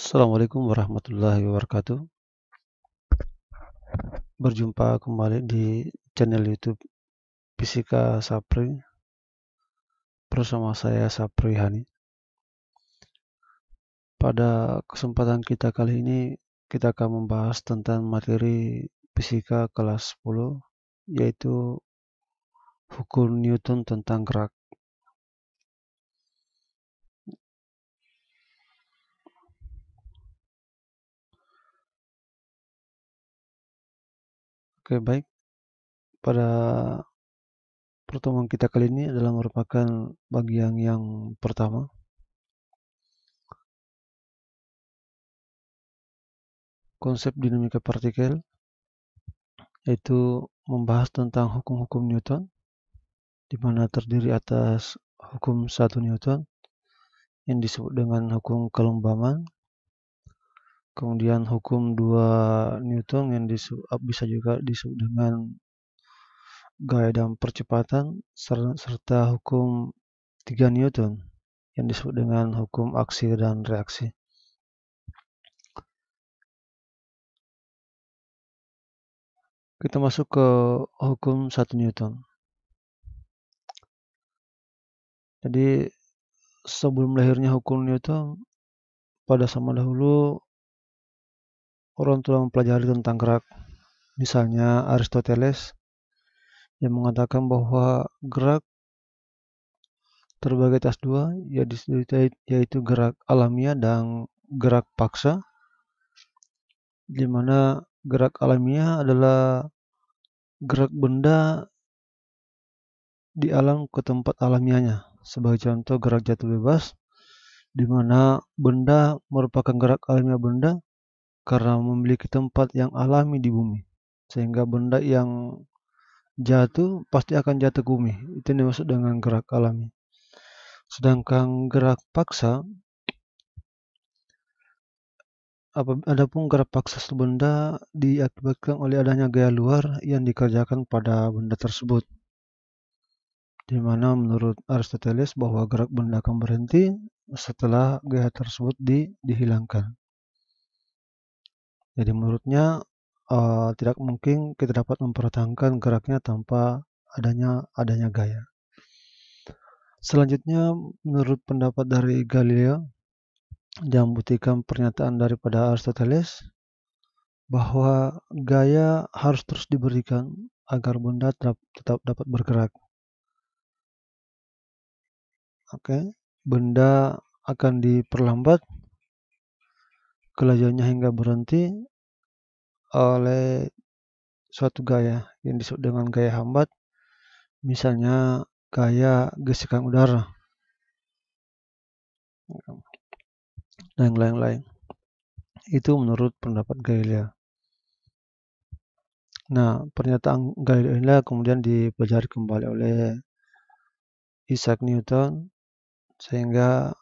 Assalamualaikum warahmatullahi wabarakatuh. Berjumpa kembali di channel YouTube Fisika Sapri bersama saya Sapri Hani. Pada kesempatan kita kali ini kita akan membahas tentang materi fisika kelas 10 yaitu hukum Newton tentang gerak. Oke, baik. Pada pertemuan kita kali ini adalah merupakan bagian yang pertama. Konsep dinamika partikel yaitu membahas tentang hukum-hukum Newton di mana terdiri atas hukum 1 Newton yang disebut dengan hukum kelembaman, kemudian hukum 2 Newton yang bisa juga disebut dengan gaya dan percepatan, serta hukum 3 Newton yang disebut dengan hukum aksi dan reaksi. Kita masuk ke hukum 1 Newton. Jadi sebelum lahirnya hukum Newton, pada zaman dahulu orang telah mempelajari tentang gerak. Misalnya Aristoteles yang mengatakan bahwa gerak terbagi atas dua, yaitu gerak alamiah dan gerak paksa, di mana gerak alamiah adalah gerak benda di alam ke tempat alamiahnya. Sebagai contoh gerak jatuh bebas, di mana benda merupakan gerak alamiah benda karena memiliki tempat yang alami di bumi. Sehingga benda yang jatuh pasti akan jatuh ke bumi. Itu yang dimaksud dengan gerak alami. Sedangkan gerak paksa, adapun gerak paksa suatu benda diakibatkan oleh adanya gaya luar yang dikerjakan pada benda tersebut. Di mana menurut Aristoteles bahwa gerak benda akan berhenti setelah gaya tersebut dihilangkan. Jadi menurutnya tidak mungkin kita dapat mempertahankan geraknya tanpa adanya gaya. Selanjutnya, menurut pendapat dari Galileo yang membuktikan pernyataan daripada Aristoteles bahwa gaya harus terus diberikan agar benda tetap dapat bergerak. Oke, benda akan diperlambat kelajuannya hingga berhenti oleh suatu gaya yang disebut dengan gaya hambat, misalnya gaya gesekan udara dan lain-lain. Itu menurut pendapat Galileo. Nah, pernyataan Galileo inilah kemudian dipelajari kembali oleh Isaac Newton sehingga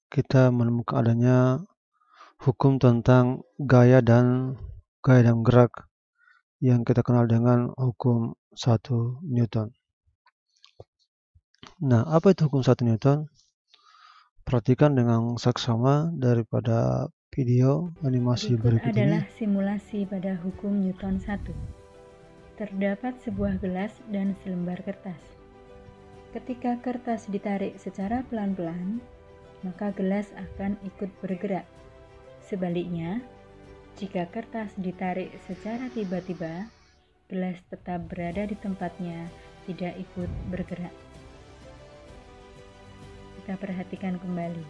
kita menemukan adanya hukum tentang gaya dan gerak yang kita kenal dengan hukum 1 Newton. Nah, apa itu hukum 1 Newton? Perhatikan dengan saksama daripada video animasi berikut adalah ini. Simulasi pada hukum Newton 1. Terdapat sebuah gelas dan selembar kertas. Ketika kertas ditarik secara pelan-pelan, maka gelas akan ikut bergerak. Sebaliknya, jika kertas ditarik secara tiba-tiba, gelas tetap berada di tempatnya, tidak ikut bergerak. Kita perhatikan kembali.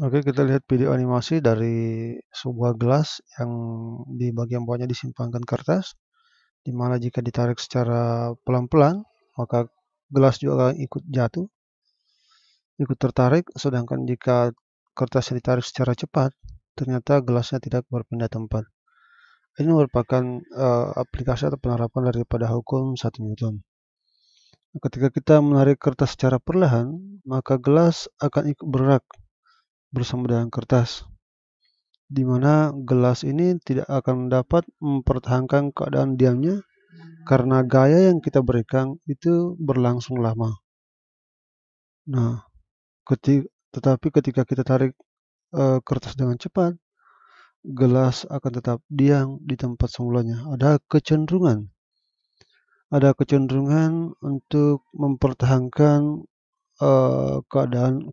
Oke, kita lihat video animasi dari sebuah gelas yang di bagian bawahnya disimpankan kertas, di mana jika ditarik secara pelan-pelan, maka gelas juga ikut jatuh, ikut tertarik, sedangkan jika kertasnya ditarik secara cepat, ternyata gelasnya tidak berpindah tempat. Ini merupakan aplikasi atau penerapan daripada hukum 1 Newton. Ketika kita menarik kertas secara perlahan, maka gelas akan ikut bergerak bersama dengan kertas, di mana gelas ini tidak akan dapat mempertahankan keadaan diamnya karena gaya yang kita berikan itu berlangsung lama. Nah, tetapi ketika kita tarik kertas dengan cepat, gelas akan tetap diam di tempat semulanya. Ada kecenderungan untuk mempertahankan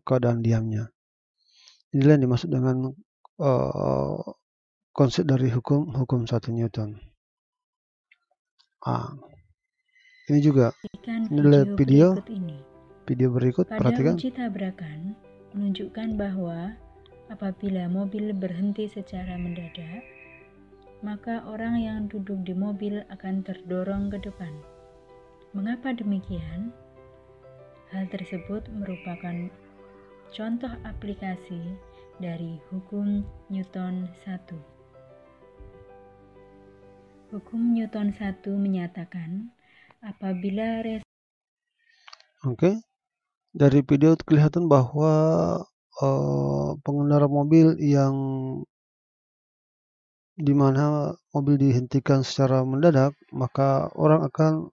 keadaan diamnya. Inilah yang dimaksud dengan konsep dari hukum 1 Newton. Ini juga adalah video berikut. Pada Perhatikan. uji tabrakan menunjukkan bahwa apabila mobil berhenti secara mendadak, maka orang yang duduk di mobil akan terdorong ke depan. Mengapa demikian? Hal tersebut merupakan contoh aplikasi dari hukum Newton 1. Hukum Newton 1 menyatakan apabila dari video kelihatan bahwa pengendara mobil yang dimana mobil dihentikan secara mendadak, maka orang akan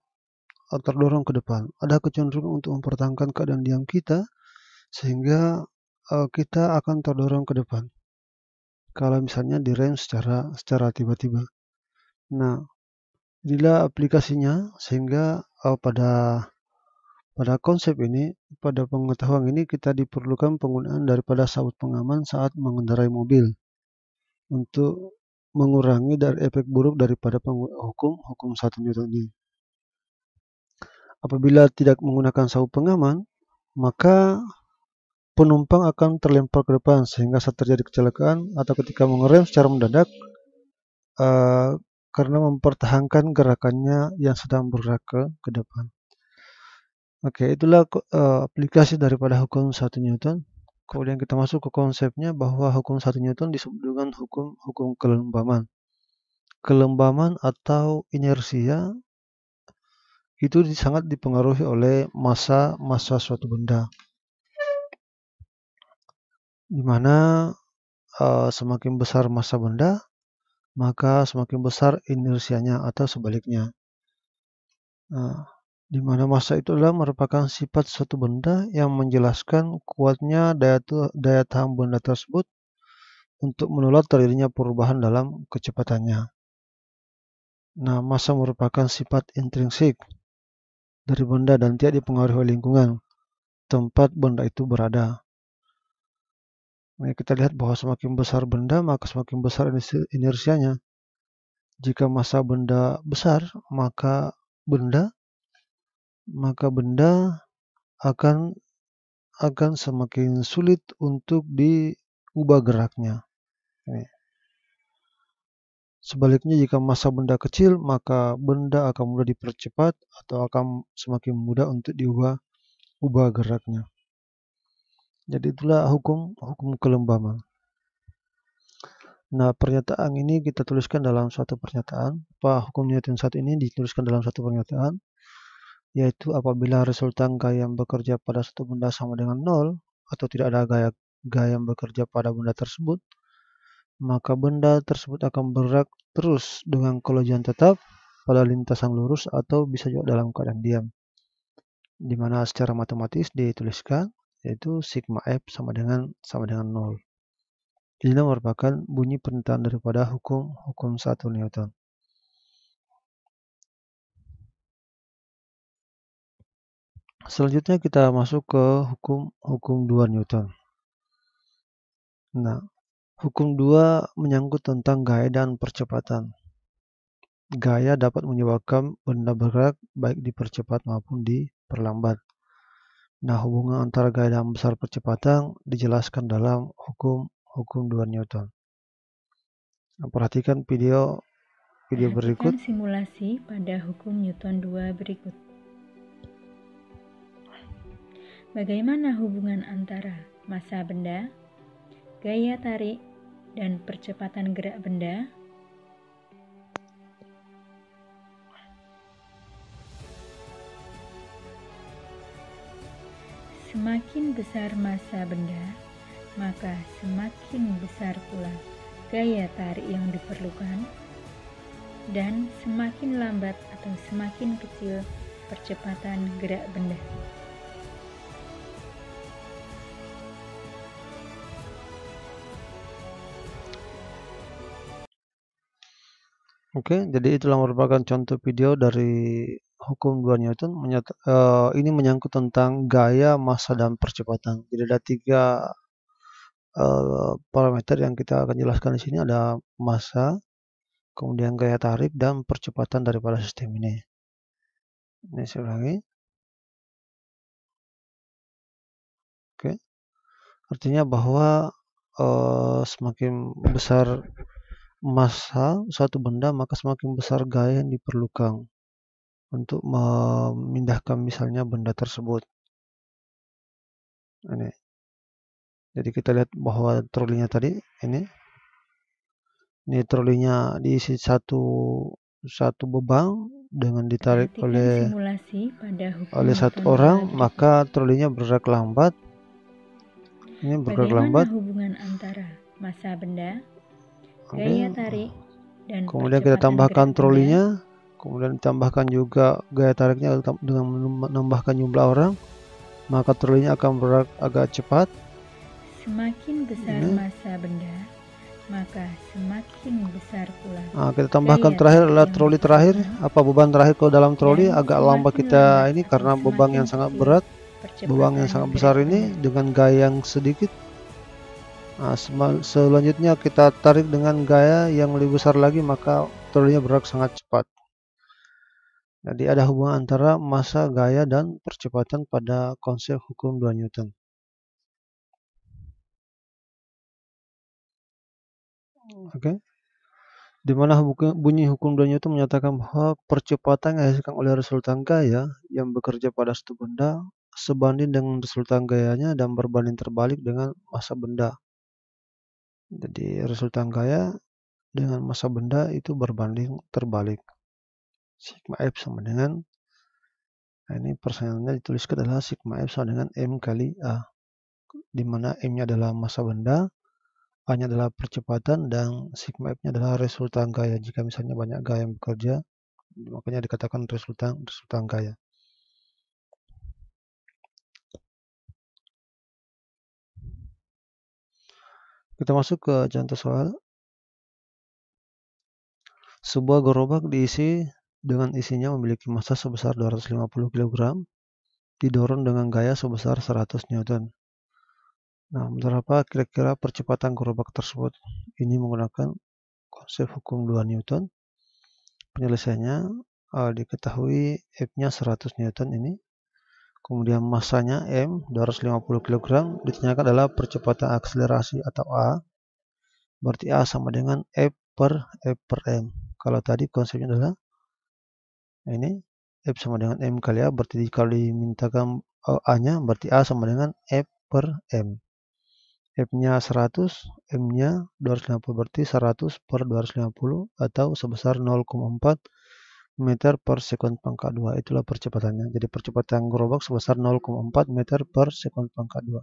terdorong ke depan. Ada kecenderungan untuk mempertahankan keadaan diam kita sehingga kita akan terdorong ke depan kalau misalnya direm secara tiba-tiba. Nah, inilah aplikasinya, sehingga pada konsep ini, pada pengetahuan ini, kita diperlukan penggunaan daripada sabuk pengaman saat mengendarai mobil untuk mengurangi dari efek buruk daripada hukum 1 Newton ini. Apabila tidak menggunakan sabuk pengaman, maka penumpang akan terlempar ke depan sehingga saat terjadi kecelakaan atau ketika mengerem secara mendadak, karena mempertahankan gerakannya yang sedang bergerak ke depan. Oke, itulah aplikasi daripada hukum 1 Newton. Kemudian kita masuk ke konsepnya bahwa hukum 1 Newton disebut dengan hukum kelembaman. Kelembaman atau inersia itu sangat dipengaruhi oleh massa suatu benda, di mana semakin besar massa benda, maka semakin besar inersianya atau sebaliknya. Di mana massa itu adalah merupakan sifat suatu benda yang menjelaskan kuatnya daya tahan benda tersebut untuk menolak terjadinya perubahan dalam kecepatannya. Nah, massa merupakan sifat intrinsik dari benda dan tidak dipengaruhi oleh lingkungan tempat benda itu berada. Nah, kita lihat bahwa semakin besar benda, maka semakin besar inersianya. Jika massa benda besar, maka benda akan semakin sulit untuk diubah geraknya. Sebaliknya, jika massa benda kecil, maka benda akan mudah dipercepat atau akan semakin mudah untuk diubah geraknya. Jadi itulah hukum kelembaman. Nah, pernyataan ini kita tuliskan dalam suatu pernyataan. Hukum Newton 1 ini dituliskan dalam suatu pernyataan, yaitu apabila resultan gaya yang bekerja pada suatu benda sama dengan 0 atau tidak ada gaya yang bekerja pada benda tersebut, maka benda tersebut akan bergerak terus dengan kelojohan tetap pada lintasan lurus atau bisa juga dalam keadaan diam, di mana secara matematis dituliskan yaitu sigma F sama dengan 0. Ini merupakan bunyi pernyataan daripada hukum 1 Newton. Selanjutnya kita masuk ke hukum 2 Newton. Nah, hukum 2 menyangkut tentang gaya dan percepatan. Gaya dapat menyebabkan benda bergerak baik dipercepat maupun diperlambat. Nah, hubungan antara gaya dan besar percepatan dijelaskan dalam hukum 2 Newton. Nah, perhatikan video berikut. Simulasi pada hukum Newton 2 berikut. Bagaimana hubungan antara massa benda, gaya tarik, dan percepatan gerak benda? Semakin besar massa benda, maka semakin besar pula gaya tarik yang diperlukan. dan semakin lambat atau semakin kecil percepatan gerak benda. Oke, jadi itulah merupakan contoh video dari hukum 2 Newton ini menyangkut tentang gaya, massa, dan percepatan. Jadi ada 3 parameter yang kita akan jelaskan di sini, ada massa, kemudian gaya tarik, dan percepatan daripada sistem ini. Ini saya ulangi. Oke, artinya bahwa semakin besar massa suatu benda, maka semakin besar gaya yang diperlukan untuk memindahkan misalnya benda tersebut. Ini. Jadi kita lihat bahwa trolinya tadi ini trolinya diisi satu beban dengan ditarik Perhatikan simulasi pada hukum oleh satu Newton orang, berikut. maka trolinya bergerak lambat. Ini bergerak Bagaimana lambat. hubungan antara massa benda, Oke. gaya tarik, dan Kemudian kita percepatan tambahkan gerak trolinya, benda? kemudian ditambahkan juga gaya tariknya dengan menambahkan jumlah orang, maka trolinya akan bergerak agak cepat. Semakin besar massa benda, maka semakin besar pula. Kita tambahkan terakhir adalah troli terakhir. Apa beban terakhir ke dalam troli agak lambat kita ini karena beban yang sangat berat, beban yang sangat besar ini dengan gaya yang sedikit. Selanjutnya kita tarik dengan gaya yang lebih besar lagi, maka trolinya bergerak sangat cepat. Jadi ada hubungan antara massa, gaya, dan percepatan pada konsep hukum 2 Newton. Oke. Di mana bunyi hukum 2 Newton menyatakan bahwa percepatan yang dihasilkan oleh resultan gaya yang bekerja pada satu benda sebanding dengan resultan gayanya dan berbanding terbalik dengan massa benda. Jadi resultan gaya dengan massa benda itu berbanding terbalik. Sigma F sama dengan, ini persaingannya dituliskan adalah sigma F sama dengan M kali A, di mana M-nya adalah massa benda, A-nya adalah percepatan, dan sigma F-nya adalah resultan gaya. Jika misalnya banyak gaya yang bekerja, makanya dikatakan resultan gaya. Kita masuk ke contoh soal. Sebuah gerobak diisi dengan isinya memiliki massa sebesar 250 kg, didorong dengan gaya sebesar 100 Newton. Nah, berapa kira-kira percepatan gerobak tersebut? Ini menggunakan konsep hukum 2 Newton. Penyelesaiannya diketahui F-nya 100 Newton ini. Kemudian massanya M 250 kg, ditanyakan adalah percepatan akselerasi atau A. Berarti A sama dengan F per M. Kalau tadi konsepnya adalah ini F sama dengan M kali A, berarti kalau dimintakan A-nya, berarti A sama dengan F per M. F-nya 100, M-nya 250, berarti 100 per 250 atau sebesar 0,4 meter per sekon pangkat 2. Itulah percepatannya. Jadi percepatan gerobak sebesar 0,4 meter per sekon pangkat 2.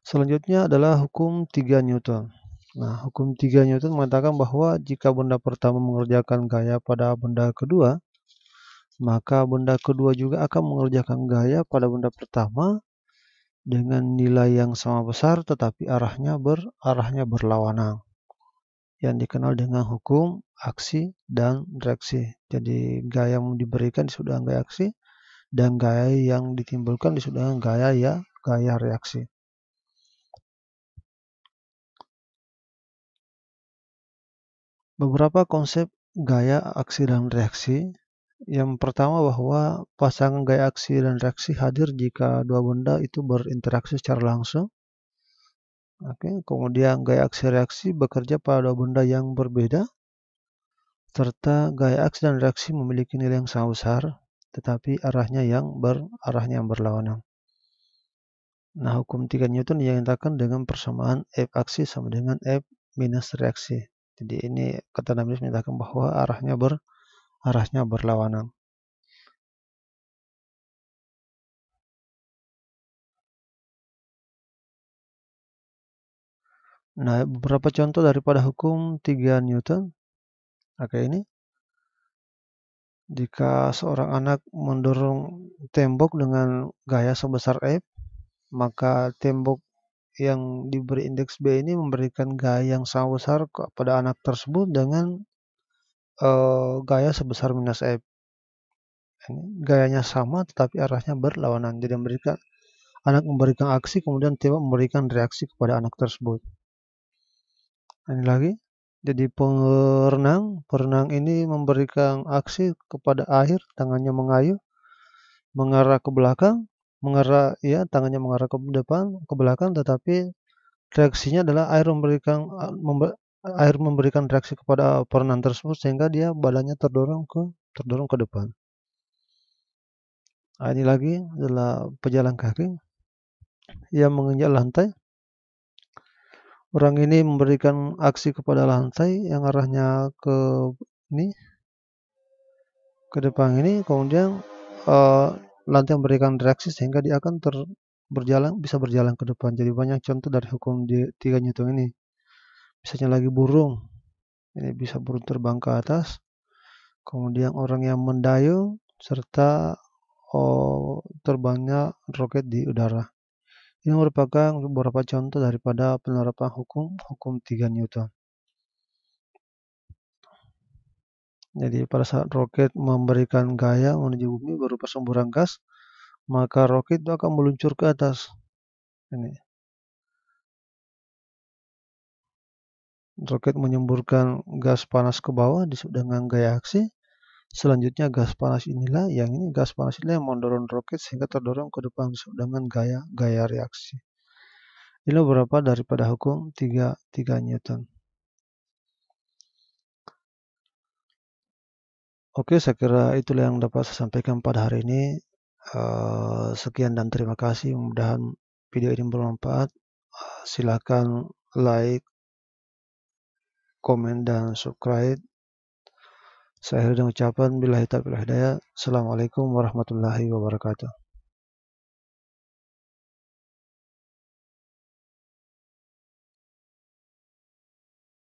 Selanjutnya adalah hukum 3 Newton. Nah, hukum 3 Newton mengatakan bahwa jika benda pertama mengerjakan gaya pada benda kedua, maka benda kedua juga akan mengerjakan gaya pada benda pertama dengan nilai yang sama besar, tetapi arahnya berlawanan, yang dikenal dengan hukum aksi dan reaksi. Jadi gaya yang diberikan disebut dengan gaya aksi, dan gaya yang ditimbulkan disebut dengan gaya reaksi. Beberapa konsep gaya aksi dan reaksi. Yang pertama bahwa pasangan gaya aksi dan reaksi hadir jika dua benda itu berinteraksi secara langsung. Oke, kemudian gaya aksi reaksi bekerja pada dua benda yang berbeda, serta gaya aksi dan reaksi memiliki nilai yang sangat besar, tetapi arahnya yang berlawanan. Nah, hukum 3 Newton dinyatakan dengan persamaan F aksi sama dengan F minus reaksi. Jadi ini kata dinamis menyatakan bahwa arahnya berlawanan. Nah, beberapa contoh daripada hukum 3 Newton. Oke, ini jika seorang anak mendorong tembok dengan gaya sebesar F, maka tembok yang diberi indeks B ini memberikan gaya yang sama besar kepada anak tersebut dengan gaya sebesar minus F. Ini gayanya sama tetapi arahnya berlawanan. Jadi anak memberikan aksi, kemudian tembok memberikan reaksi kepada anak tersebut. Ini lagi. Jadi perenang ini memberikan aksi kepada air, tangannya mengayuh, mengarah ke belakang, tangannya mengarah ke depan, ke belakang, tetapi reaksinya adalah air memberikan reaksi kepada perenang tersebut sehingga dia badannya terdorong ke depan. Nah, ini lagi adalah pejalan kaki yang menginjak lantai. Orang ini memberikan aksi kepada lantai yang arahnya ini ke depan ini, kemudian lantai memberikan reaksi sehingga dia akan bisa berjalan ke depan. Jadi banyak contoh dari hukum 3 Newton ini. Misalnya lagi burung, ini bisa burung terbang ke atas, kemudian orang yang mendayung serta terbangnya roket di udara. Ini merupakan beberapa contoh daripada penerapan hukum 3 Newton. Jadi pada saat roket memberikan gaya menuju bumi berupa semburan gas, maka roket itu akan meluncur ke atas. Ini roket menyemburkan gas panas ke bawah disebut dengan gaya aksi. Selanjutnya gas panas inilah yang mendorong roket sehingga terdorong ke depan disebut dengan gaya reaksi. Ini beberapa daripada hukum 3 Newton. Oke, saya kira itulah yang dapat saya sampaikan pada hari ini. Sekian dan terima kasih. Mudah-mudahan video ini bermanfaat. Silakan like, komen, dan subscribe. Saya akhiri dengan ucapan billahi taufiq wal hidayah. Assalamualaikum warahmatullahi wabarakatuh.